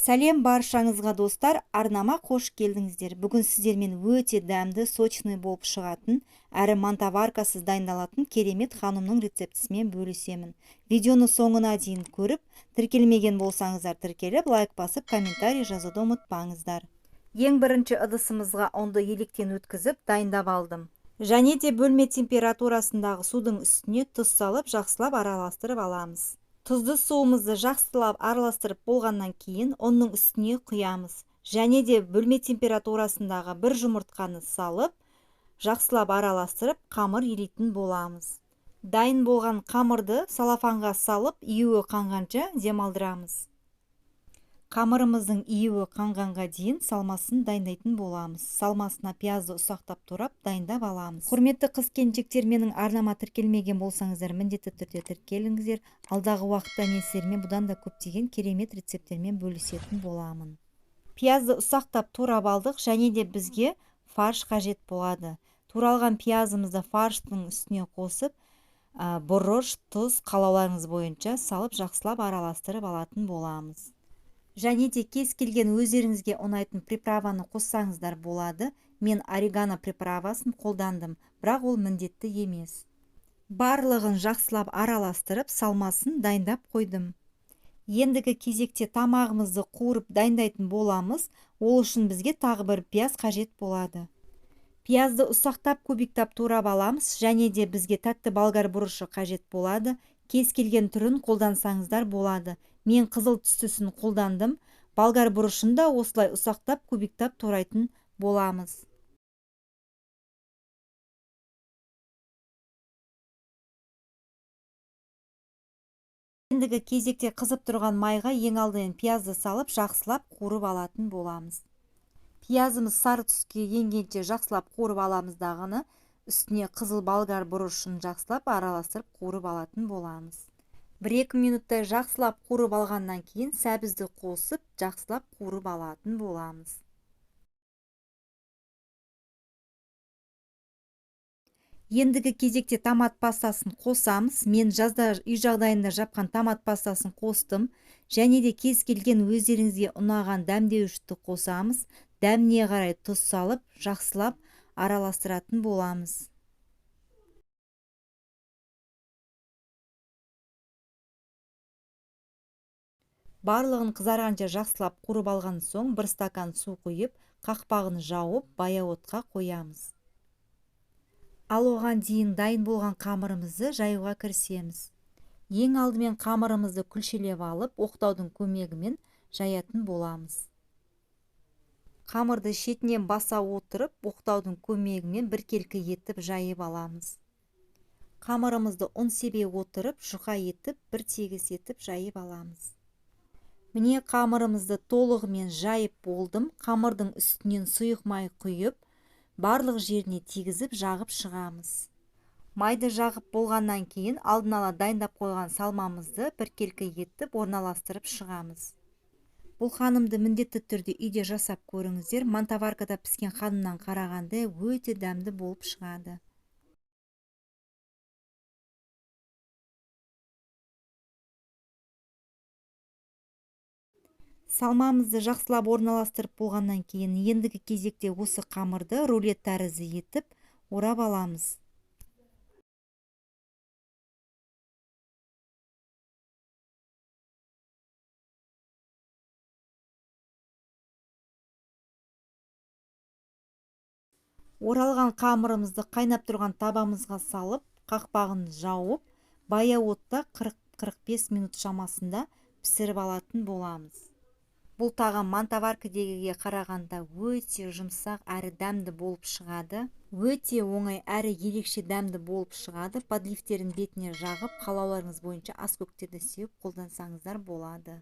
Сәлем баршаңызға достар, арнама қош келдіңіздер. Бүгін сіздермен өте дәмді, сочный болып шығатын, әрі мантаваркасыз дайындалатын керемет ханымның рецептісімен бөлісемін. Видеоны соңына дейін көріп, тіркелмеген болсаңыздар тіркеліп, лайк басып, комментарий жазуды ұмытпаңыздар. Ең бірінші ыдысымызға ұнды електен өткізіп дайындап алдым. Және де бөлме температурасындағы судың үстіне тұз салып, жақсылап араластырып аламыз. Тұзды суымызды жақсылап араластырып болғаннан кейін оның үстіне құямыз. Және де бөлме температурасындағы бір жұмыртқаны салып, жақсылап араластырып, қамыр елейтін боламыз. Дайын болған қамырды салафанға салып, июі қанғанша демалдырамыз. Қамырымыздың июі қанғанға дейін салмасын дайындайтын боламыз. Салмасына пиязды ұсақтап турап дайындап аламыз. Құрметті қыз-келіншектер, менің арнама тіркелмеген болсаңыздар, міндетті түрде тіркеліңіздер. Алдағы уақытта мен сіздермен бұдан да көптеген керемет рецепттермен бөлісетін боламын. Пиязды ұсақтап турап алдық, және де бізге фарш қажет болады. Туралған пиязымызды фарштың үстіне қосып, бұрыш, тұз қалауларыңыз бойынша салып жақсылап араластырып алатын боламыз. Және де кез келген өздеріңізге ұнайтын приправаны қоссаңыздар болады. Мен орегано приправасын қолдандым, бірақ ол міндетті емес. Барлығын жақсылап араластырып, салмасын дайындап қойдым. Ендігі кезекте тамағымызды қуырып дайындайтын боламыз. Ол үшін бізге тағы бір пияз қажет болады. Пиязды ұсақтап кубиктап турап аламыз, және де бізге тәтті болгар бұрышы қажет болады. Кез келген түрін қолдансаңыздар болады. Мен қызыл түстісін қолдандым. Болгар бұрышын да осылай ұсақтап кубиктап турайтын боламыз. Ендігі кезекте қызып тұрған майға ең алдымен пиязды салып, жақсылап қуырып алатын боламыз. Пиязымыз сары түске енгенше жақсылап қуырып аламыз дағыны, үстіне қызыл болгар бұрышын жақсылап араластырып қуырып алатын боламыз. 1-2 минуттай жақсылап қуырып алғаннан кейін сәбізді қосып, жақсылап қуырып алатын боламыз. Ендігі кезекте томат пастасын қосамыз. Мен жазда үй жағдайында жапқан томат пастасын қостым. Және де кез келген өздеріңізге ұнаған дәмдеуішті қосамыз. Дәміне қарай тұз салып, жақсылап араластыратын боламыз. Барлығын қызарғанша жақсылап қуырып алған соң, 1 стакан су құйып, қақпағын жауып, баяу отқа қоямыз. Ал оған дейін дайын болған қамырымызды жаюға кірісеміз. Ең алдымен қамырымызды күлшелеп алып, оқтаудың көмегімен жаятын боламыз. Қамырды шетінен баса отырып, оқтаудың көмегімен біркелкі етіп жайып аламыз. Қамырымызды ұн себе отырып, жұқа етіп, бір тегіс етіп жайып аламыз. Міне қамырымызды толығымен жайып болдым. Қамырдың үстінен сұйық май құйып, барлық жеріне тигізіп жағып шығамыз. Майды жағып болғаннан кейін алдын ала дайындап қойған салмамызды біркелкі етіп орналастырып шығамыз. Бұл ханымды міндетті түрде үйде жасап көріңіздер. Мантаваркада піскен ханымнан қарағанда өте дәмді болып шығады. Салмамызды жақсылап орналастырып болғаннан кейін ендігі кезекте осы қамырды рулет тәрізді етіп орап аламыз. Оралған қамырымызды қайнап тұрған табамызға салып, қақпағын жауып, баяу отта 40-45 минут шамасында пісіріп алатын боламыз. Бұл тағам мантаваркадегіге қарағанда өте жұмсақ әрі дәмді болып шығады. Өте оңай әрі ерекше дәмді болып шығады. Подливтерін бетіне жағып, қалауларыңыз бойынша ас көктерді сеуіп қолдансаңыздар болады.